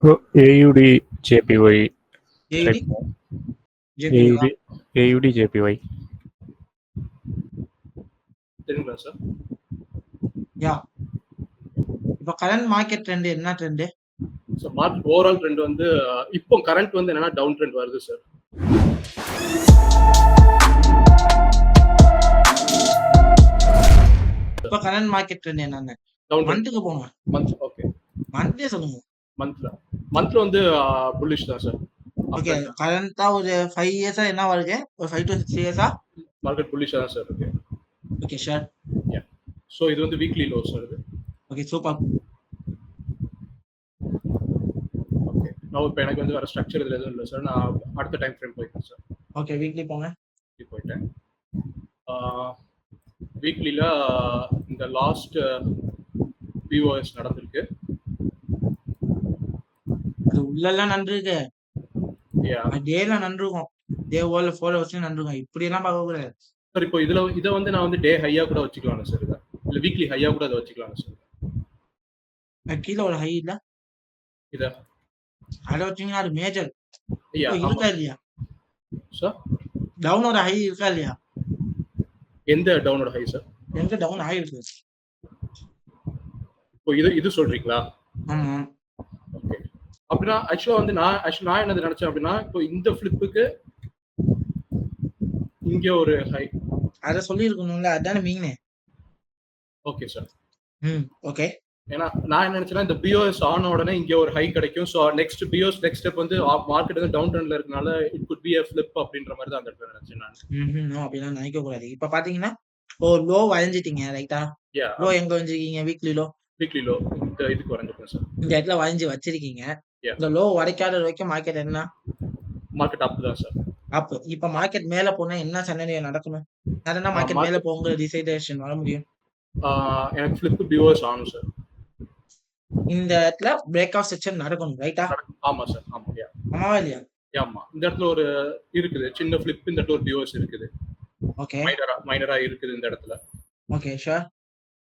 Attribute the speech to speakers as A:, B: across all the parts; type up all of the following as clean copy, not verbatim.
A: AUD JPY
B: AUD
A: கிடைக்குமா?
B: JPY
A: AUD JPY
C: தெரியுங்களா sir?
B: யா இப்போ கரண்ட் மார்க்கெட் ட்ரெண்ட் என்ன trend?
C: So market overall trend வந்து இப்போ கரண்ட் வந்து என்னன்னா டவுன் ட்ரெண்ட் வருது சார்.
B: இப்போ கரண்ட் மார்க்கெட் ட்ரெண்ட் என்னன்னு
C: டவுன் ட்ரெண்ட்
B: மந்த்துக்கு போங்க.
C: மந்த். ஓகே,
B: மந்த்லயே சொல்லுங்க.
C: மந்த்ல வந்து புல்லிஷ் தான் சார்.
B: ஓகே, கரண்டா ஒரு 5 இயர்ஸா என்ன வருது? ஒரு 5 to 6 இயர்ஸா
C: மார்க்கெட் புல்லிஷா தான் சார் இருக்கு.
B: Okay sure.
C: ஸோ இது வந்து வீக்லி லோ சார் இது.
B: Okay super.
C: ஓகே, நான் இப்போ எனக்கு வந்து வேற ஸ்ட்ரக்சர் இதில் எதுவும் இல்லை சார். நான் அடுத்த டைம் ஃப்ரேம் போயிட்டேன் சார்.
B: ஓகே வீக்லி போங்க.
C: போயிட்டேன். வீக்லியில் இந்த லாஸ்ட் POS நடந்திருக்கு.
B: அது உள்ளெல்லாம் நன்று இருக்கு. டேல நன்று இருக்கும். டே ஓல 4 ஹவர்ஸ்ல நன்று இருக்கும். இப்படி எல்லாம் பார்க்க கூடாது
C: சார். இப்போ இதை வந்து நான் வந்து டே ஹையா கூட வச்சுக்கலாம் சார். இதை இல்லை வீக்லி ஹையா கூட அதை வச்சுக்கலாம் சார்.
B: கீழே ஒரு ஹை இல்ல
C: இதை
B: அதை வச்சீங்கன்னா அது மேஜர்
C: ஐயா
B: இருக்கா இல்லையா?
C: சார்
B: டவுனோட ஹை இருக்கா இல்லையா?
C: எந்த டவுனோட ஹை சார்?
B: எங்க டவுன் ஆயிருக்கு?
C: இப்போ இது சொல்றீங்களா?
B: ஆமா.
C: ஓகே, அப்படின்னா ஆக்சுவலா வந்து நான் என்னது நினைச்சேன் அப்படின்னா, இப்போ இந்த ஃபிளிப்புக்கு இங்க ஒரு ஹை
B: அத சொல்லி இருக்கணும்ல, அதானே மீன்.
C: Okay sir.
B: ஓகே.
C: ஏன்னா நான் என்ன நினைச்சேன்னா, இந்த பிஓஎஸ் ஆன உடனே இங்க ஒரு ஹை கிடைக்கும். So next POS next step வந்து மார்க்கெட் வந்து டவுன் ட்ரெண்ட்ல இருக்கனால it could be a flip அப்படின்ற மாதிரி தான் அந்த இடத்துல நினைச்சேன் நான்.
B: அப்படிலாம் நினைக்க கூடாது. இப்ப பாத்தீங்கன்னா லோ வரைஞ்சிட்டீங்க ரைட்டா? லோ எங்க வரைஞ்சிருக்கீங்க? வீக்லி லோ இந்த இதுக்கு வரைஞ்சிருக்கேன் சார். இந்த இடத்துல வரைஞ்சி வச்சிருக்கீங்க. இந்த லோ வரைக்காத வரைக்கும் மார்க்கெட் என்ன?
C: மார்க்கெட் அப் தான் சார்.
B: அப். இப்ப மார்க்கெட் மேல போனா என்ன சன்னதியா நடக்கணும்? அதனா மார்க்கெட் மேல போங்க டிசைடேஷன் வர முடியும்.
C: எனக்கு ஃபிளிப் பிஓஎஸ் ஆனும் சார்.
B: இந்த இடத்துல பிரேக் ஆஃப் செக்ஷன் நடக்கணும் ரைட்டா?
C: ஆமா சார்.
B: ஆமாவா இல்லையா?
C: ஆமா, இந்த இடத்துல ஒரு இருக்குது சின்ன ஃபிளிப். இந்த இடத்துல ஒரு பிஓஎஸ் இருக்குது.
B: ஓகே,
C: மைனரா இருக்குது இந்த இடத்துல.
B: Okay sure.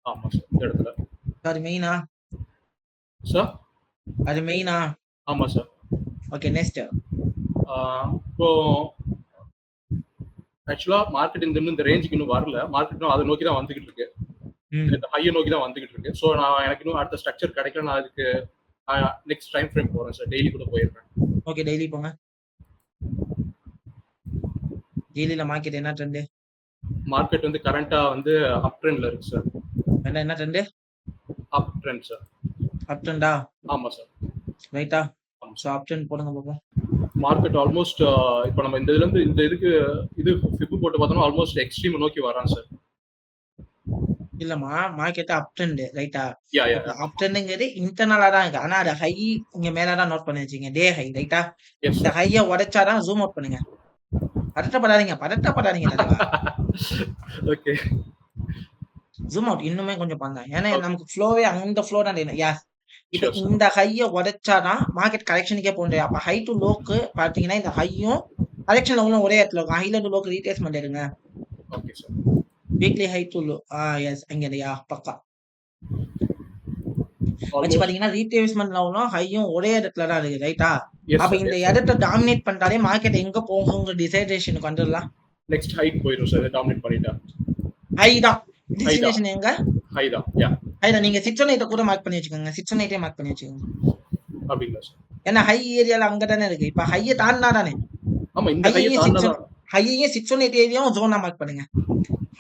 C: ஆமா சார், இந்த இடத்துல
B: அது மெயினா
C: சார்?
B: அது மெயினா? ஆமா
C: சார்.
B: Okay next.
C: இப்போ ஆக்சுவலா மார்க்கெட் இந்த ரேஞ்சுக்கு இன்னும் வரல. மார்க்கெட் அதை நோக்கி தான் வந்துகிட்டு இருக்கு. இந்த ஹையை நோக்கி தான் வந்துகிட்டு இருக்கு. ஸோ நான் எனக்கு இன்னும் அடுத்த ஸ்ட்ரக்சர் கிடைக்கல. நான் அதுக்கு நெக்ஸ்ட் டைம் ஃப்ரேம் போறேன் சார். டெய்லி கூட போயிருக்கேன்.
B: ஓகே டெய்லி போங்க. டெய்லில மார்க்கெட் என்ன ட்ரெண்ட்?
C: மார்க்கெட் வந்து கரண்டா வந்து அப் ட்ரெண்ட்ல இருக்கு சார்.
B: என்ன trend? Up
C: trend sir.
B: Up ட்ரெண்டா?
C: ஆமா சார்.
B: ரைட்டா? சோ அப் ட்ரெண்ட் போடுங்க பாப்போம்.
C: மார்க்கெட் ஆல்மோஸ்ட் இப்போ நம்ம இந்த இதுல இருந்து இந்த இதுக்கு இது ஃபிப் போட்டு பார்த்தோம்னா ஆல்மோஸ்ட் எக்ஸ்ட்ரீம் நோக்கி வரான் சார்.
B: இல்லம்மா, மார்க்கெட் அப் ட்ரெண்ட் ரைட்டா?
C: யா
B: அப் ட்ரெண்ட்ங்கிறது இன்டர்னலா தான் இருக்கு. ஆனா அது ஹை இங்க மேல தான் நோட் பண்ணி வச்சீங்க. டே ஹை ரைட்டா? இந்த ஹையை உடைச்சாதான் ஜூம் அவுட் பண்ணுங்க. பதட்டப்படாதீங்க
C: ஓகே,
B: ஜூம் அவுட் இன்னுமே கொஞ்சம் பண்ணலாம். ஏன்னா நமக்கு ஃப்ளோவே அந்த ஃப்ளோ தான் யாஸ். இப்போ இந்த ஹையை உடைச்சாதான் மார்க்கெட் கரெக்ஷனுக்கே போகுது. அப்ப ஹை டு லோக்கு பாத்தீங்கன்னா இந்த ஹையும் கரெக்ஷன்ல உள்ள ஒரே இடத்துல இருக்கும். ஹைல டு லோக்கு ரீட்ரேஸ்மெண்ட் எடுங்க.
C: Okay sir.
B: Weekly high to low. Yes அங்கயா பக்கா வச்சு பாத்தீங்கன்னா ரீட்ரேஸ்மெண்ட் லெவலும் ஹையும் ஒரே இடத்துல தான் இருக்கு ரைட்டா? அப்ப இந்த இடத்தை டாமினேட் பண்ணிட்டாலே மார்க்கெட் எங்க போகுங்க டிசைடேஷனுக்கு வந்துடலாம்.
C: நெக்ஸ்ட் ஹைட் போயிடும் சார். டாமினேட் பண்ணிட்டா
B: ஹை தான் டெஸ்டினேஷன். எங்க
C: ஹை தான்? யா
B: ஹை தான். நீங்க 618 கூட மார்க் பண்ணி வச்சுக்கோங்க. 618 மார்க் பண்ணி வச்சுக்கோங்க.
C: அப்படிங்களா சார்?
B: ஏன்னா ஹை ஏரியால அங்க தானே இருக்கு. இப்ப ஹையை தாண்டினா தானே.
C: ஆமா, இந்த ஹையை தாண்டினா
B: ஹையையும் 618 ஏரியாவும் ஜோனா மார்க் பண்ணுங்க.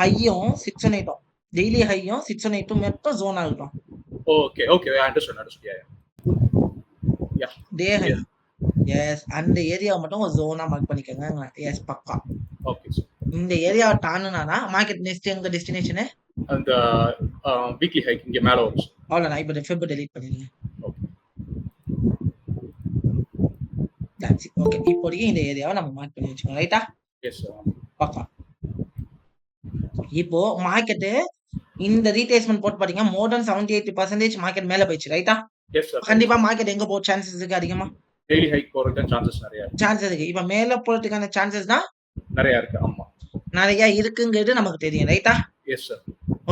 B: ஹையும் 618 டெய்லி ஹையும் 618 மட்டும் ஜோனா இருக்கும்.
C: Okay okay, I understand. Yeah
B: day high. Yes, அந்த ஏரியாவை மட்டும் ஒரு ஜோனா மார்க் பண்ணிக்கோங்க. எஸ் பக்கா.
C: Okay sir.
B: இந்த ஏரியாவை தாண்டுனானா மார்க்கெட் நெக்ஸ்ட் எங்க டெஸ்டினேஷன்?
C: அந்த வீக்லி ஹைக் இங்க மேல வரும்.
B: அவ்வளவுதான். இப்போ ஃபெப் டெலீட் பண்ணிடுங்க. ஓகே, இப்போதைக்கு இந்த ஏரியாவை நம்ம மார்க் பண்ணி வச்சுக்கோங்க ரைட்டா?
C: Yes sir.
B: பக்கா. இப்போ மார்க்கெட் இந்த ரீட்ரேஸ்மெண்ட் போட்டு பாத்தீங்கன்னா மோர் தென் 78% மார்க்கெட் மேல போயிடுச்சு ரைட்டா?
C: Yes sir.
B: கண்டிப்பா மார்க்கெட் எங்க போக சான்சஸ் இருக்கு? அதிகமா
C: டெய்லி ஹைக் போறதுக்கு சான்சஸ்
B: இருக்கு. இப்ப மேல போறதுக்கான சான்சஸ் தான்
C: நிறைய இருக்கு. ஆமா,
B: நிறைய இருக்குங்கிறது நமக்கு தெரியும் ரைட்டா?
C: Yes sir.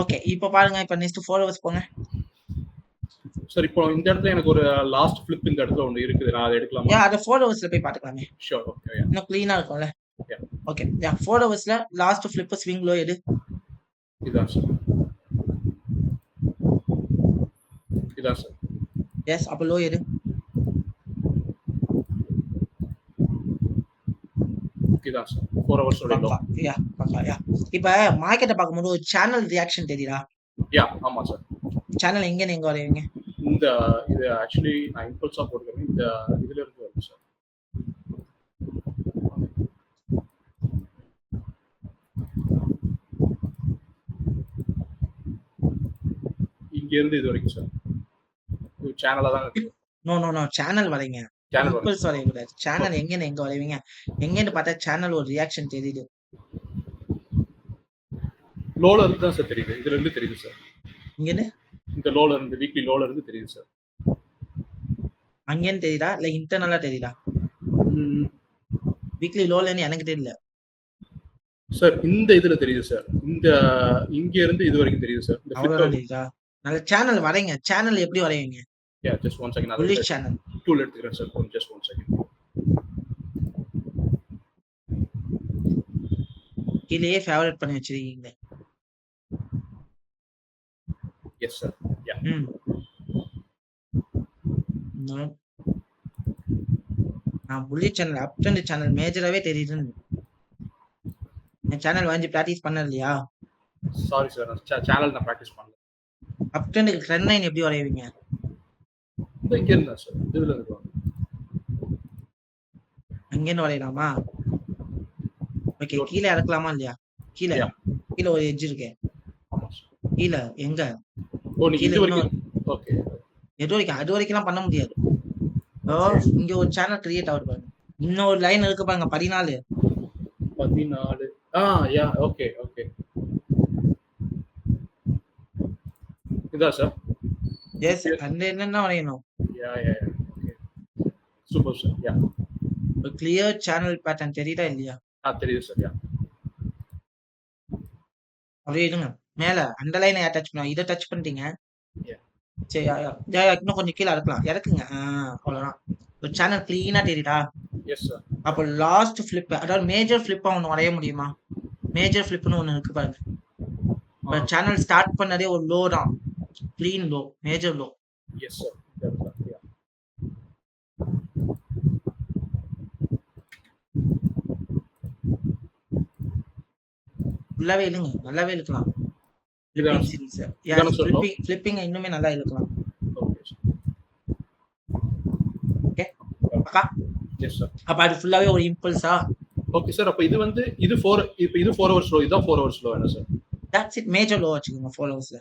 B: ஓகே, இப்போ பாருங்க. இப்ப நெக்ஸ்ட் 4 ஹவர்ஸ் போங்க.
C: சார் இப்போ இந்த இடத்துல எனக்கு ஒரு லாஸ்ட் ஃபிளிப் இந்த இடத்துல ஒன்று இருக்குது, நான் அதை எடுக்கலாமா?
B: யா அத 4 ஹவர்ஸ்ல போய் பாத்துக்கலாமே.
C: ஷூர். ஓகே.
B: இன்னும் கிளீனா இருக்கும்ல.
C: Yeah.
B: ஓகே. யா 4 ஹவர்ஸ்ல லாஸ்ட் ஃபிளிப் ஸ்விங் லோ எடு.
C: இதான் சார். இதான் சார்.
B: எஸ் அப்ப லோ எடு.
C: இதான் சார் 4 ஹவர்ஸ் ஓட லோ.
B: யா பக்கா யா. இப்ப மார்க்கெட்ட பாக்கும்போது ஒரு சேனல் ரியாக்ஷன் தெரியுதா?
C: யா ஆமா சார்.
B: சேனல் எங்க நீங்க வரைவீங்க?
C: இந்த இது ஆக்சுவலி நான் இம்பல்ஸா போட்டுக்கிறேன். இந்த இதுல இருந்து வருது சார். இங்க இருந்து இது வரைக்கும் சார். இது சேனலா தான் இருக்கு.
B: நோ சேனல் வரைங்க.
C: சேனல்
B: இம்பல்ஸ் வரைய கூடாது. சேனல் எங்க வரைவீங்க? எங்கன்னு பார்த்தா சேனல் ஒரு ரியாக்ஷன் தெரியுது.
C: லோல இருந்து தான் சார் தெரியுது. இதுல இருந்து தெரியுது சார்.
B: இங்கன்னு
C: இந்த லோல இருந்து வீக்லி லோல இருந்து தெரியுது சார்.
B: அங்கேன்னு தெரியுதா இல்ல இன்டர்னலா தெரியுதா? வீக்லி லோலன்னு எனக்கு தெரியல
C: சார். இந்த இதுல தெரியுது சார். இந்த இங்க இருந்து இது வரைக்கும் தெரியுது சார். இந்த
B: அவ்வளவுதான் தெரியுதா? நல்ல சேனல் வரைங்க. சேனல் எப்படி வரைவீங்க?
C: Yeah just 1 second.
B: Bullish channel
C: tool எடுத்துக்கிறேன் சார். Just 1 second.
B: கீழேயே ஃபேவரட் பண்ணி வச்சிருக்கீங்க.
C: Yes sir. யா
B: நான் bullish channel up trend channel மேஜராவே தெரியுதுன்னு என் சேனல் வாங்கி பிராக்டிஸ் பண்ண இல்லையா?
C: Sorry sir. சேனல் நான் பிராக்டிஸ் பண்ணல.
B: அப் ட்ரெண்டுக்கு ட்ரெண்ட் லைன் எப்படி வரைவீங்க?
C: இங்க இருந்தா சார். இதுல இருந்து
B: அங்கேன்னு வரையலாமா? ஓகே. கீழே இறக்கலாமா இல்லையா? கீழே ஒரு எட்ஜ் இருக்கு.
C: ஆமா சார்.
B: கீழே எங்க?
C: ஓ நீங்க இது வரைக்கும். ஓகே.
B: எது வரைக்கும்? அது வரைக்கும்லாம் பண்ண முடியாது. இங்க ஒரு சேனல் கிரியேட் ஆகுது பாருங்க. இன்னொரு லைன் இருக்கு பாருங்க 14.
C: Yeah okay. இதா சார்.
B: எஸ் அந்த என்னன்னா வரையணும்.
C: Yeah okay. Super sir. Yeah
B: ஒரு கிளியர் சேனல் பேட்டர்ன் தெரியுதா இல்லையா?
C: தெரியுது சார். யா
B: அப்படியே இருங்க. மேல அந்த லைனை டச் பண்ணுவோம். இதை டச் பண்ணிட்டீங்க. சரி இன்னும் கொஞ்சம் கீழே இறக்கலாம். இறக்குங்க. அவ்வளவுதான். ஒரு சேனல் கிளீனா தெரியுதா?
C: Yes sir.
B: அப்போ லாஸ்ட் ஃபிளிப் அதாவது மேஜர் ஃபிளிப்பா ஒன்று வரைய முடியுமா? மேஜர் ஃபிளிப்னு ஒன்று இருக்கு பாருங்க. இப்போ சேனல் ஸ்டார்ட் பண்ணதே ஒரு லோ தான். Clean low, major low.
C: Yes sir.
B: ஃபுல்லாவே இல்லைங்க. நல்லாவே இருக்கலாம். ஃபிளிப்பிங் இன்னுமே நல்லா இருக்கலாம். ஓகே அக்கா.
C: Yes sir.
B: அப்ப அது ஃபுல்லாவே ஒரு இம்பல்ஸா?
C: Okay sir. அப்ப இது வந்து இது 4 ஹவர்ஸ் லோ. இதான் 4 ஹவர்ஸ் லோ என்ன sir?
B: That's it. Major low வச்சுக்கோங்க 4 ஹவர்ஸ்ல.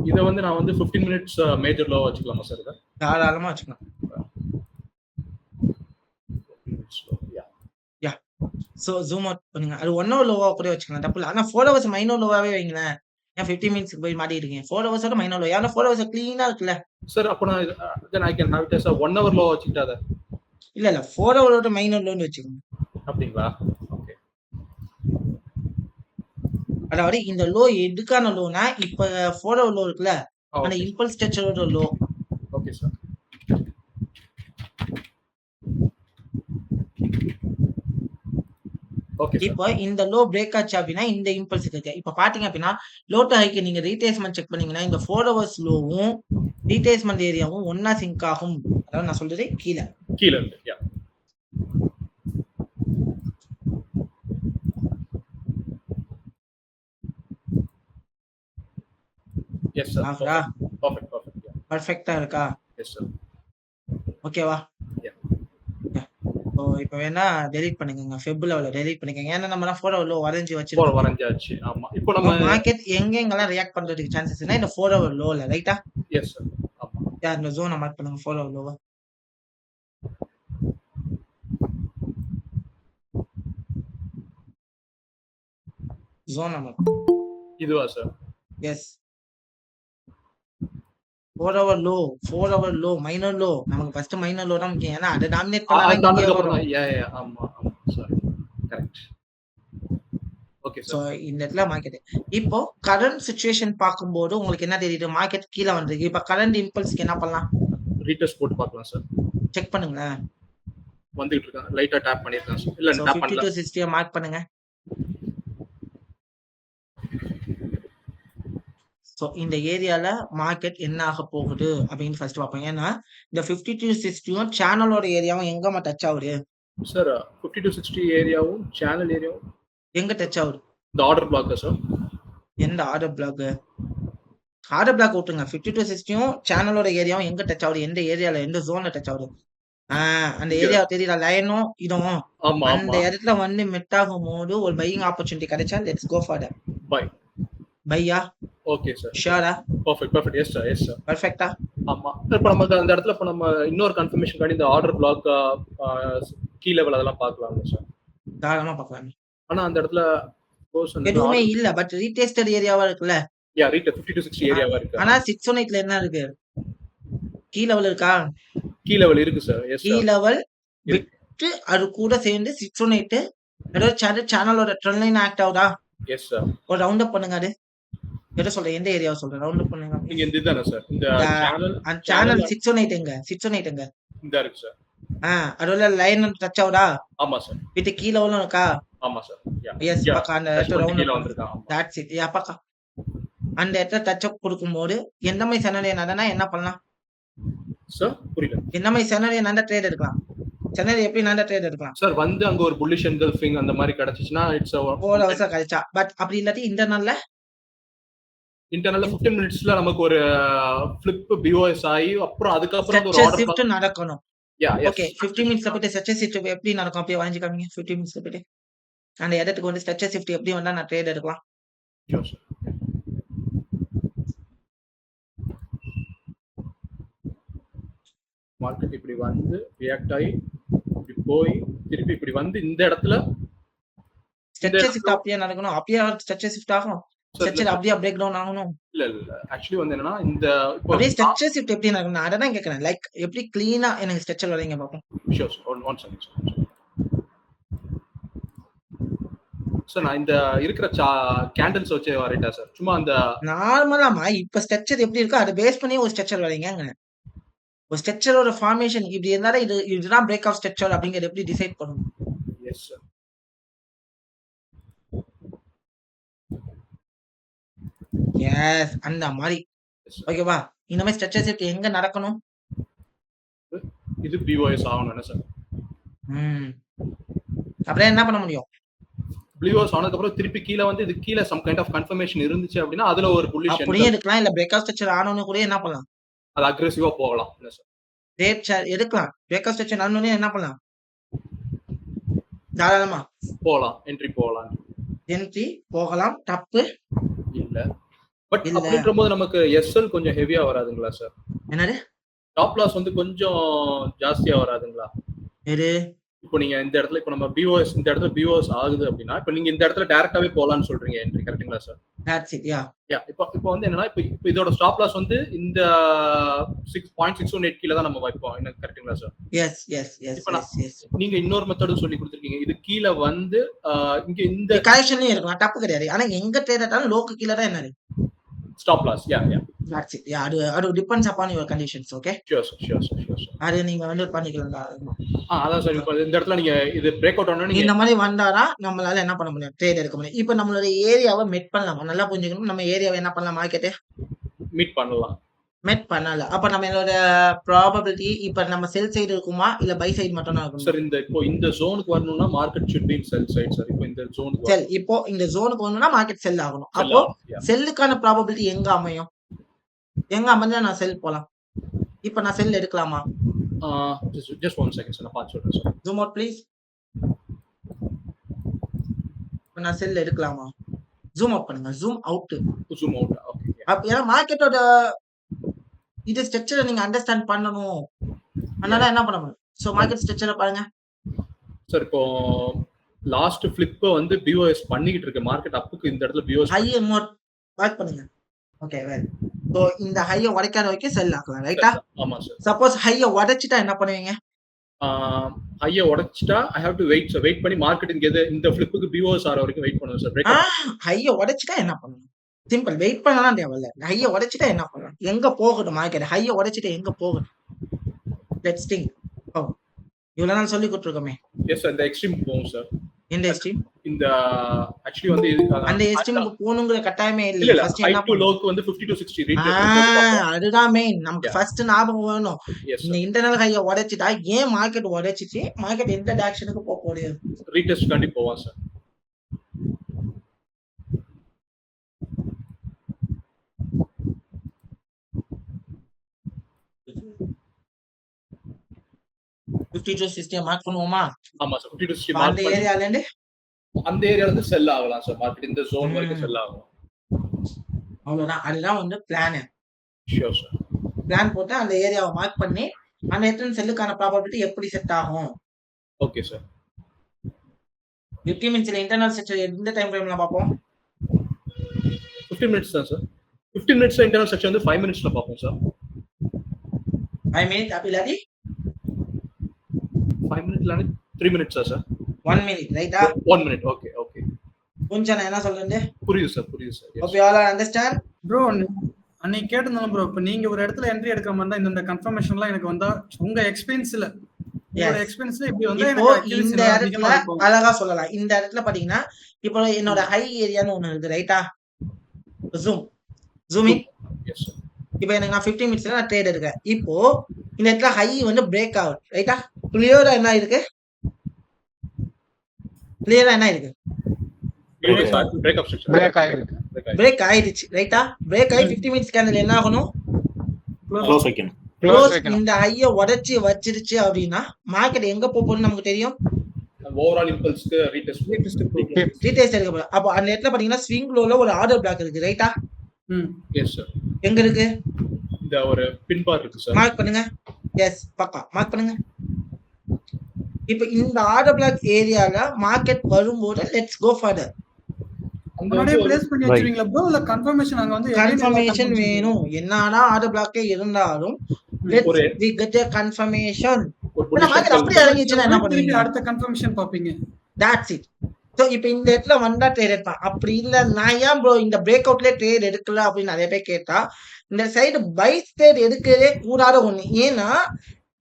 C: இத வந்து நான் வந்து 15 மினிட்ஸ் மேஜர் லோ வச்சுக்கலாமா சார்? இத
B: தாராளமா வச்சுக்கலாம். யா சோ ஜூம் அவுட் பண்ணுங்க. அது 1 ஹவர் லோவா கூட வச்சுக்கலாம். தப்பு இல்ல. ஆனா 4 ஹவர்ஸ் மைனர் லோவாவே வைங்களேன். ஏன் 15 மினிட்ஸ்க்கு போய் மாட்டிடுறீங்க? 4 ஹவர்ஸோட மைனர் லோ. ஏன்னா 4 ஹவர்ஸ் கிளீனா இருக்குல்ல
C: சார். அப்ப நான் then I can have it as a 1 hour low வச்சுக்கிட்டாத.
B: இல்ல 4 ஹவரோட மைனர் லோன்னு வச்சுக்கோங்க.
C: அப்படிங்களா? ஓகே.
B: அதாவது இந்த லோ எதுக்கான லோனா இப்ப 4 ஹவர் லோ இருக்குல்ல அந்த இம்பல்ஸ் ஸ்ட்ரக்சரோட லோ.
C: Okay sir. ஓகே.
B: இப்போ இந்த லோ பிரேக் ஆச்சு அப்படின்னா இந்த இம்பல்ஸ் இருக்கு. இப்ப பாத்தீங்க அப்படின்னா லோ டு ஹைக்கு நீங்க ரீட்ரேஸ்மென்ட் செக் பண்ணீங்கன்னா இந்த 4 ஹவர்ஸ் லோவும் ரீட்ரேஸ்மென்ட் ஏரியாவும் ஒன்னா சிங்க் ஆகும். அதாவது நான் சொல்றது கீழே
C: இருக்கு. யா எஸ் சார். பர்ஃபெக்ட்டா
B: இருக்கா?
C: Yes sir.
B: ஓகேவா? இப்ப வேணா டெலீட் பண்ணுங்க. ஃபெப் லெவல்ல டெலீட் பண்ணிக்கங்க. ஏன்னா நம்ம 4 ஹவர் லோ வரைஞ்சு
C: வரைஞ்சாச்சு. ஆமா. இப்போ நம்ம
B: மார்க்கெட் எங்கெங்கலாம் ரியாக்ட் பண்றதுக்கு சான்சஸ் இருக்குன்னா இந்த 4 ஹவர் லோல ரைட்டா?
C: Yes sir. ஆமா.
B: இந்த ஜோனை மார்க் பண்ணுங்க 4 ஹவர் லோவா. ஜோன் நம்பர்
C: இதுவா sir?
B: Yes. 4 hour low, 4 hour low, minor low. நமக்கு ஃபர்ஸ்ட் மைனர் லோ தான் முக்கியம். ஏன்னா அதை டாமினேட்
C: அது
B: பண்ணாதான் இங்கே
C: தாண்டதுக்கு அப்புறம்
B: வரும்.
C: தான் ஆமா ஆமா sir correct okay
B: so
C: sir
B: இந்த இடத்துல மார்க்கெட் இப்போ கரண்ட் சுச்சுவேஷன் பார்க்கும்போது உங்களுக்கு என்ன தெரியுது? மார்க்கெட் கீழே வந்திருக்கு. இப்போ கரண்ட் இம்பல்ஸ்க்கு என்ன பண்ணலாம்?
C: ரீடெஸ்ட் போட்டு பார்க்கலாம் சார்
B: செக் பண்ணுங்களேன்.
C: வந்துகிட்டு இருக்கான் லைட்டா டேப் பண்ணிருக்கேன் சார் இல்ல
B: ஸோ
C: டேப்
B: 50
C: பண்ணல
B: to 60 மார்க் பண்ணுங்க. ஸோ இந்த ஏரியால மார்க்கெட் என்ன ஆக போகுது அப்படின்னு ஃபர்ஸ்ட் பார்ப்போம். ஏன்னா இந்த 50 to 60 சேனலோட ஏரியாவும் எங்கம்மா டச் ஆகுது?
C: சார் 50 to 60 ஏரியாவும் சேனல் ஏரியாவும்
B: எங்க டச் ஆகுது?
C: இந்த ஆர்டர் பிளாக் சார்
B: எந்த ஆர்டர் பிளாக்? ஆர்டர் பிளாக் விட்டுங்க. 50 to 60 சேனலோட ஏரியாவும் எங்க டச் ஆகுது? எந்த ஏரியால, எந்த ஜோன்ல டச் ஆகுது? அந்த ஏரியா தெரியுதா? லைனும் இதுவும்
C: ஆமா
B: அந்த
C: ஆமா
B: இடத்துல வந்து மெட் ஆகும் போது ஒரு பையிங் ஆப்பர்ச்சுனிட்டி கிடைச்சா let's go for that.
C: Buy
B: பையா
C: ஓகே சார்
B: ஷியோரா?
C: பர்ஃபெக்ட் எஸ் சார்
B: பர்ஃபெக்டா?
C: ஆமா இப்போ நமக்கு அந்த இடத்துல இப்போ நம்ம இன்னொரு கன்ஃபர்மேஷன் காண்டி இந்த ஆர்டர் பிளாக் கீ லெவல் அதெல்லாம் பார்க்கலாம் சார்
B: தாராளமா பார்க்கலாம்.
C: ஆனா அந்த இடத்துல
B: எதுவுமே இல்ல. பட் ரீடெஸ்டட் ஏரியாவா இருக்குல்ல.
C: யா ரீட் 50 to 60 ஏரியாவா இருக்கு
B: ஆனா 618ல என்ன இருக்கு? கீ லெவல் இருக்கா?
C: கீ லெவல் இருக்கு சார் எஸ்
B: கீ லெவல் விட்டு அது கூட சேர்ந்து 618 ஏதோ சேனலோட ட்ரெண்ட் லைன் ஆக்ட் ஆகுதா?
C: எஸ் சார்
B: ஒரு ரவுண்ட் அப் பண்ணுங்க. அது எதை சொல்றேன்? எந்த ஏரியாவை சொல்றேன்? ரவுண்ட் அப் பண்ணுங்க.
C: நீங்க இந்த இதுதானே சார் இந்த சேனல்
B: அந்த சேனல் 618 எங்க? 618 எங்க?
C: இந்த இருக்கு சார்
B: அதோட லைன் டச் ஆகுதா?
C: ஆமா சார்
B: விட்டு கீ லெவலும் இருக்கா?
C: ஆமா சார்
B: எஸ் பக்கா. அந்த இடத்துல
C: கீழ
B: ரவுண்ட்
C: வந்திருக்கான் ஆமா
B: தட்ஸ் இட். யா பக்கா. அந்த இடத்துல டச் அப் கொடுக்கும்போது எந்த மாதிரி செனரியோ நடனா என்ன பண்ணலாம்?
C: சார் புரியல
B: எந்த மாதிரி செனரியோ நடந்தா ட்ரேட் எடுக்கலாம்? செனரியோ எப்படி நடந்தா ட்ரேட் எடுக்கலாம்?
C: சார் வந்து அங்க ஒரு புல்லிஷ் என்கல்ஃபிங் அந்த மாதிரி கிடைச்சிச்சுன்னா இட்ஸ்
B: 4 ஹவர்ஸ் கழிச்சா. பட் அப்படி இல்லாட்டி இன்டர்னல்ல
C: இன்டர்னல்ல 15 மினிட்ஸ்ல நமக்கு ஒரு ஃபிளிப் பிஓஎஸ் ஆகி அப்புறம் அதுக்கப்புறம் ஒரு
B: ஸ்ட்ரெச்சர்
C: ஆர்டர்
B: ஷிஃப்ட் நடக்கணும்.
C: யா
B: ஓகே 15 மினிட்ஸ்ல போயிட்டு ஸ்ட்ரெச்சர் ஷிஃப்ட் எப்படி நடக்கும்? அப்படியே வாங்கி காமிங்க. 15 மினிட்ஸ்ல போயிட்டு அந்த இடத்துக்கு வந்து ஸ்ட்ரெச்சர் ஷிஃப்ட் எப்படி வந்தா நான் ட்ரேட் எடுக்கலாம்?
C: மார்க்கெட் இப்படி வந்து ரியாக்ட் ஆகி இப்படி போய் திருப்பி இப்படி வந்து இந்த இடத்துல
B: ஸ்ட்ரெச்சர் ஷிஃப்ட் அப்படியே நடக்கணும். அப்படியே ஸ்ட்ரெச்சர் ஷிஃப்ட் ஆகும். ஸ்ட்ரெச்சர் அப்படியே பிரேக் டவுன் ஆகணும்.
C: இல்ல ஆக்சுவலி வந்து என்னன்னா இந்த
B: அப்படியே ஸ்ட்ரெச்சர் ஷிஃப்ட் எப்படி நடக்கணும்? நான் அதான் கேக்குறேன். லைக் எப்படி கிளீனா எனக்கு ஸ்ட்ரெச்சர் வரீங்க பாப்போம்.
C: ஷூர் ஒன் செகண்ட் சார் நான் இந்த இருக்கிற கேண்டில்ஸ் வச்சு வரட்டா சார் சும்மா அந்த
B: நார்மலாமா இப்ப ஸ்ட்ரெச்சர் எப்படி இருக்கோ அதை பேஸ் பண்ணி ஒரு ஸ்ட்ரெச்சர் வரீங்க. ஒரு ஸ்ட்ரெச்சரோட ஃபார்மேஷன் இப்படி இருந்தாலும் இதுதான் பிரேக் ஆஃப் ஸ்ட்ரெச்சர் அப்படிங்கறது எப்படி டிசைட் பண்ணணும்?
C: எஸ் சார்
B: எஸ் அந்த மாதிரி ஓகேவா? இந்த மாதிரி ஸ்ட்ரெச்சர் ஷிஃப்ட் எங்க நடக்கணும்?
C: இது பிஓஎஸ் ஆகணும் என்ன சார்?
B: அப்படியே என்ன பண்ண முடியும்?
C: பிஓஎஸ் ஆனதுக்கு அப்புறம் திருப்பி கீழ வந்து இது கீழ சம் கைண்ட் ஆஃப் கன்ஃபர்மேஷன் இருந்துச்சு அப்படின்னா அதுல ஒரு புல்லிஷ்
B: அப்படியே எடுக்கலாம். இல்ல பிரேக் ஆஃப் ஸ்ட்ரெச்சர் ஆனோன்னு கூட என்ன பண்ணலாம்?
C: அது அக்ரெசிவா போகலாம் என்ன சார்?
B: ரேட் ஷேர் எடுக்கலாம். பிரேக் ஆஃப் ஸ்ட்ரெச்சர் ஆனோன்னு என்ன பண்ணலாம்? தாராளமா
C: போகலாம் என்ட்ரி போகலாம்
B: என்ட்ரி போகலாம். தப்பு
C: இல்ல பட் அப்படின்ற போது நமக்கு எஸ்எல் கொஞ்சம் ஹெவியா வராதுங்களா சார்?
B: என்னது?
C: டாப் லாஸ் வந்து கொஞ்சம் ஜாஸ்தியா வராதுங்களா?
B: எது?
C: இப்போ நீங்க இந்த இடத்துல இப்போ நம்ம பிஓஎஸ் இந்த இடத்துல பிஓஎஸ் ஆகுது அப்படின்னா இப்போ நீங்க இந்த இடத்துல டைரக்டாவே போலாம்னு சொல்றீங்க என்ட்ரி கரெக்ட்டுங்களா சார்?
B: That's it. யா
C: இப்போ வந்து என்னன்னா இப்போ இதோட ஸ்டாப் லாஸ் வந்து இந்த 6.618 கீழ தான் நம்ம வைப்போம் என்ன கரெக்ட்டுங்களா சார்?
B: Yes yes yes yes.
C: நீங்க இன்னொரு மெத்தடும் சொல்லி கொடுத்திருக்கீங்க. இது கீழ வந்து இங்க இந்த
B: கரெக்ஷன்லயும் இருக்கலாம். தப்பு கிடையாது. ஆனா எங்க ட்ரேட் ஆட்டாலும் லோக்கு கீழ தான் என்னது
C: stop loss. Yeah
B: that's it. Yeah அது depends upon your conditions. Okay
C: sure
B: அது நீங்க வந்து பண்ணிக்கலாம்.
C: அதான் சார் இப்போ இந்த இடத்துல நீங்க இது பிரேக் அவுட் ஆனா நீங்க
B: இந்த மாதிரி வந்தாதான் நம்மளால என்ன பண்ண முடியும்? ட்ரேட் எடுக்க முடியும். இப்போ நம்மளோட ஏரியாவை மெட் பண்ணலாமா? நல்லா புரிஞ்சுக்கணும். நம்ம ஏரியாவை என்ன பண்ணலாம்? மார்க்கெட்டை
C: மீட் பண்ணலாம்.
B: மெட் பண்ணல. அப்ப நம்மளோட ப்ராபபிலிட்டி இப்ப நம்ம செல் சைடு இருக்குமா இல்ல பை சைடு மட்டும் தான் இருக்கும்?
C: சார் இப்போ இந்த ஜோனுக்கு வரணும்னா market should be in sell side sir. இப்போ இந்த ஜோனுக்கு
B: செல் இப்போ இந்த ஜோனுக்கு வரணும்னா மார்க்கெட் செல் ஆகணும். அப்போ செல்லுக்கான ப்ராபபிலிட்டி எங்க அமையும்? எங்க அமைஞ்சா நான் செல் போலாம்? இப்ப நான் செல் எடுக்கலாமா?
C: just 1 second சார் நான் பார்த்து சொல்றேன் சார்.
B: Zoom out please. இப்ப நான் செல் எடுக்கலாமா? ஜூம் அவுட் பண்ணுங்க. Zoom out.
C: Zoom out. Okay.
B: அப்ப ஏன்னா மார்க்கெட்டோட இது ஸ்ட்ரக்சரை நீங்க அண்டர்ஸ்டாண்ட் பண்ணணும். அதனால என்ன பண்ண முடியும்? சோ மார்க்கெட் ஸ்ட்ரக்சரை பாருங்க
C: சார். இப்போ லாஸ்ட் ஃபிளிப் வந்து பிஓஎஸ் பண்ணிக்கிட்டு இருக்கு. மார்க்கெட் அப்புக்கு இந்த இடத்துல பிஓஎஸ்
B: ஹை மோட் வாட்ச் பண்ணுங்க. ஓகே வெல் ஸோ இந்த ஹையை உடைக்காத வரைக்கும் செல் ஆக்கலாம் ரைட்டா?
C: ஆமா சார்.
B: சப்போஸ் ஹையை உடைச்சிட்டா என்ன பண்ணுவீங்க?
C: ஹையை உடைச்சிட்டா I have to wait sir. Wait பண்ணி மார்க்கெட் இந்த ஃபிளிப்புக்கு பிஓஎஸ் ஆற வரைக்கும் வெயிட் பண்ணுவேன் சார். பிரேக்
B: ஹையை உடைச்சிட்டா என்ன பண்ணணும்? சிம்பிள். வெயிட் பண்ணலாம் தேவையில்ல. ஹையை உடைச்சிட்டா என்ன பண்ணணும்? எங்க போகட்டும் மார்க்கெட்? ஹையை உடைச்சிட்டு எங்க போகட்டும்? Let's think. இவ்வளவு நாள் சொல்லி கொடுத்துருக்கோமே.
C: Yes sir. இந்த எக்ஸ்ட்ரீம் போகும் சார்.
B: எந்த எக்ஸ்ட்ரீம்?
C: இந்த ஆக்சுவலி வந்து
B: அந்த எக்ஸ்ட்ரீமுக்கு போகணுங்கிற கட்டாயமே
C: இல்ல
B: இல்லை.
C: இல்ல
B: ஃபர்ஸ்ட்
C: ஹை
B: என்ன
C: டு
B: பண்ணணும்?
C: லோக்கு வந்து 50 to 60 ரீட்ரேஸ்.
B: அதுதான் மெயின். நமக்கு ஃபர்ஸ்ட் ஞாபகம் வேணும்.
C: எஸ்
B: இந்த இன்டர்னல் ஹையை உடைச்சிட்டா ஏன் மார்க்கெட் உடைச்சிச்சு? மார்க்கெட் எந்த டைரக்ஷனுக்கு போக முடியாது?
C: ரீடெஸ்ட் காண்டி போவான் சார்.
B: மார்க் பண்ணுவோமா?
C: ஆமா சார். 50 to 60
B: அந்த
C: மார்க் பண்ணி
B: ஏரியால இருந்து
C: அந்த ஏரியால இருந்து செல் ஆகலாம் சார். மார்க்கெட் இந்த ஜோன் வரைக்கும் செல் ஆகும்.
B: அவ்வளவுதான். அதுதான் வந்து பிளான்.
C: Sure sir.
B: பிளான் போட்டு அந்த ஏரியாவை மார்க் பண்ணி அந்த எத்தனை செல்லுக்கான ப்ராபபிலிட்டி எப்படி செட் ஆகும்?
C: Okay sir.
B: 50 மினிட்ஸ்ல இன்டர்னல் செக்டர் எந்த டைம் ஃப்ரேம்ல பார்ப்போம்?
C: 15 மினிட்ஸ் தான் சார். 15 மினிட்ஸ்ல இன்டர்னல் செக்ஷன் வந்து 5 மினிட்ஸ்ல பார்ப்போம் சார்.
B: 5 மினிட் அப்படி இல்லாட்டி
C: 5 மினிட்ல 3 மினிட்ஸா சார்?
B: 1 மினிட் ரைட்டா?
C: 1 மினிட். Okay okay.
B: கொஞ்சம் நான் என்ன சொல்றேன்?
C: புரியுது சார். புரியுது sir.
B: Okay all understand
D: bro. அன்னைக்கு கேட்டிருந்தோம் ப்ரோ. இப்போ நீங்க ஒரு இடத்துல என்ட்ரி எடுக்கிற மாதிரி தான் இந்த கன்ஃபர்மேஷன்லாம் எனக்கு வந்தா உங்க எக்ஸ்பீரியன்ஸ்ல உங்களோட எக்ஸ்பீரியன்ஸ்ல இப்படி வந்து
B: இப்போ
D: எனக்கு
B: இந்த இடத்துல அழகா சொல்லலாம். இந்த இடத்துல பாத்தீங்கன்னா இப்போ என்னோட ஹை ஏரியான்னு ஒண்ணு இருக்கு ரைட்டா? Zoom in.
C: Yes sir.
B: இப்போ எனக்கு நான் 15 மினிட்ஸ்ல நான் ட்ரேட் எடுக்கிறேன். இப்போ இந்த இடத்துல ஹை வந்து பிரேக் ஆகுது ரைட்டா? கிளியரா என்ன இருக்கு? கிளியரா என்ன இருக்கு?
C: Break up section.
A: பிரேக் ஆயிருக்கு.
B: பிரேக் ஆயிடுச்சு ரைட்டா? பிரேக் ஆகி 50 மினிட்ஸ் கேண்டில் என்ன ஆகணும்?
E: க்ளோஸ் வைக்கணும்.
B: க்ளோஸ். இந்த ஹையை உடைச்சு வச்சிருச்சு அப்படின்னா மார்க்கெட் எங்க போகுதுன்னு நமக்கு தெரியும்.
C: ஓவரால் இம்பல்ஸ்க்கு ரீடெஸ்ட்
B: ரீடெஸ்ட் எடுக்க போறோம். அப்போ அந்த இடத்துல பாத்தீங்கன்னா ஸ்விங் லோல ஒரு ஆர்டர் பிளாக் இருக்கு ரைட்டா?
C: Yes sir.
B: எங்க இருக்கு?
C: இந்த ஒரு பின் பார் இருக்கு சார்.
B: மார்க் பண்ணுங்க. எஸ் பக்கா மார்க் பண்ணுங்க. இப்போ இந்த ஆர்டர் பிளாக் ஏரியால மார்க்கெட் வரும்போது லெட்ஸ் கோ ஃபர்தர்.
D: முன்னாடியே பிளேஸ் பண்ணி வச்சிருவீங்களா ப்ரோ? இல்ல கன்ஃபர்மேஷன் அங்க வந்து
B: கன்ஃபர்மேஷன் வேணும். என்னன்னா ஆர்டர் பிளாக்கே இருந்தாலும் let's we get a confirmation. Market அப்படியே இறங்கிச்சுன்னா என்ன பண்ணுவீங்க?
D: அடுத்த கன்ஃபர்மேஷன் பாப்பீங்க.
B: That's it. சோ இப்போ இந்த இடத்துல வந்தா ட்ரேட் எடுப்பான். அப்படி இல்ல நான் ஏன் ப்ரோ இந்த பிரேக் அவுட்ல ட்ரேட் எடுக்கல அப்படின்னு நிறைய பேர் கேட்டா இந்த சைடு பை ட்ரேட் எடுக்கவே கூடாத ஒண்ணு. ஏன்னா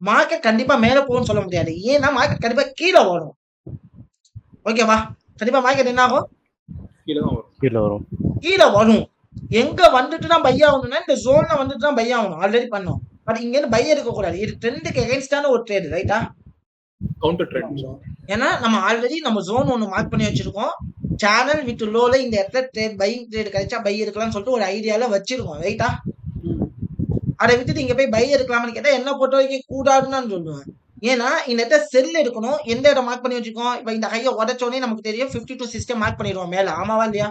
B: மார்க்கெட் கண்டிப்பா மேல போகும்னு சொல்ல முடியாது. ஏன்னா மார்க்கெட் கண்டிப்பா கீழே வரும். ஓகேவா? கண்டிப்பா மார்க்கெட் என்ன ஆகும்?
A: கீழே வரும்.
B: கீழே வரும். எங்க வந்துட்டு தான் பை ஆகணும்னா இந்த ஜோன்ல வந்துட்டு தான் பை ஆகணும். ஆல்ரெடி பண்ணோம். பட் இங்க இருந்து பை எடுக்க கூடாது. இது ட்ரெண்டுக்கு எகைன்ஸ்டான ஒரு ட்ரேட் ரைட்டா?
C: Counter trend.
B: ஏன்னா நம்ம ஆல்ரெடி நம்ம ஜோன் ஒன்று மார்க் பண்ணி வச்சிருக்கோம். சேனல் வித் லோல இந்த இடத்துல ட்ரேட் பையிங் ட்ரேட் கிடைச்சா பை எடுக்கலாம்னு சொல்லிட்டு ஒரு ஐடியால வச்சிருக்கோம் ரைட்டா? அதை விட்டுட்டு இங்க போய் பை எடுக்கலாம்னு கேட்டா என்ன பொறுத்த வரைக்கும் கூடாதுன்னு நான் சொல்லுவேன். ஏன்னா இந்த இடத்துல செல் எடுக்கணும். எந்த இடம் மார்க் பண்ணி வச்சிருக்கோம்? இப்ப இந்த ஹையை உடச்சோடனே நமக்கு தெரியும் 50 to 60 மார்க் பண்ணிடுவோம் மேல. ஆமாவா இல்லையா?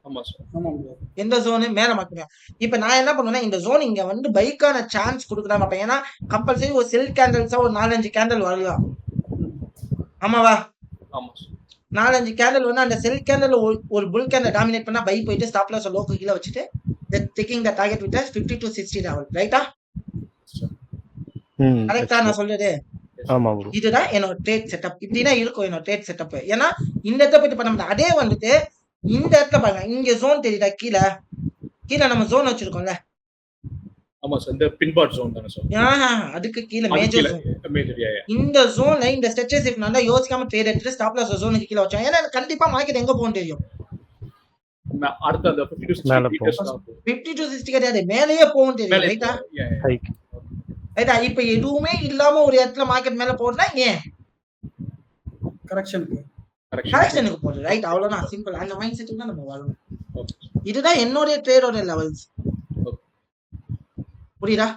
C: ஆமா சார்.
D: ஆமா ப்ரோ.
B: எந்த ஜோனு மேல மார்க் பண்ணுவேன். இப்ப நான் என்ன பண்ணுவேன்னா இந்த ஜோன் இங்க வந்து பைக்கான சான்ஸ் கொடுக்கலாம் பார்ப்பேன். ஏன்னா கம்பல்சரி ஒரு செல் கேண்டல்ஸா ஒரு 4-5 கேண்டல் வரலாம். ஆமாவா?
C: ஆமா சார்.
B: 4-5 கேண்டல் வந்து அந்த செல் கேண்டல் ஒரு புல் கேண்டல் டாமினேட் பண்ணா பை போயிட்டு ஸ்டாப் லாஸ் லோக்கு கீழ வச்சுட்டு taking the target with 50 to 60 level ரைட்டா? கரெக்ட்டா நான் சொல்றது?
A: ஆமா ப்ரோ.
B: இதுதான் என்னோட ட்ரேட் செட்டப். இப்படிதான் இருக்கும் என்னோட ட்ரேட் செட்டப். ஏன்னா இந்த இடத்த போயிட்டு பண்ண முடியாது. அதே வந்துட்டு இந்த இடத்துல பாருங்க. இங்க ஜோன் தெரியுதா? கீழே நம்ம ஜோன் வச்சிருக்கோம்ல.
C: ஆமா சார். இந்த பின் பார் ஜோன் தானே சார்?
B: அதுக்கு கீழே மேஜர் ஜோன்.
C: மேஜர்
B: இந்த ஜோன்ல இந்த ஸ்ட்ரெச்சஸ் இஃப் நான் யோசிக்காம ட்ரேட் எடுத்து ஸ்டாப் லாஸ் ஜோனுக்கு கீழ வச்சோம். ஏன்னா கண்டிப்பா மார்க்கெட் எங்க போகும் தெரியும்.
C: அடுத்து அந்த 50 to 60
B: 50 to 60 கிடையாது, மேலேயே போகும் தெரியும் ரைட்டா? ரைட்டா? இப்ப எதுவுமே இல்லாம ஒரு இடத்துல மார்க்கெட் மேல போகுதுன்னா ஏன்? கரெக்ஷனுக்கு போகுது ரைட்? அவ்வளவுதான் சிம்பிள். அந்த மைண்ட் செட்டுக்கு தான் நம்ம வரணும். இதுதான் என்னோட ட்ரேடோட லெவல்ஸ். புரியுதா?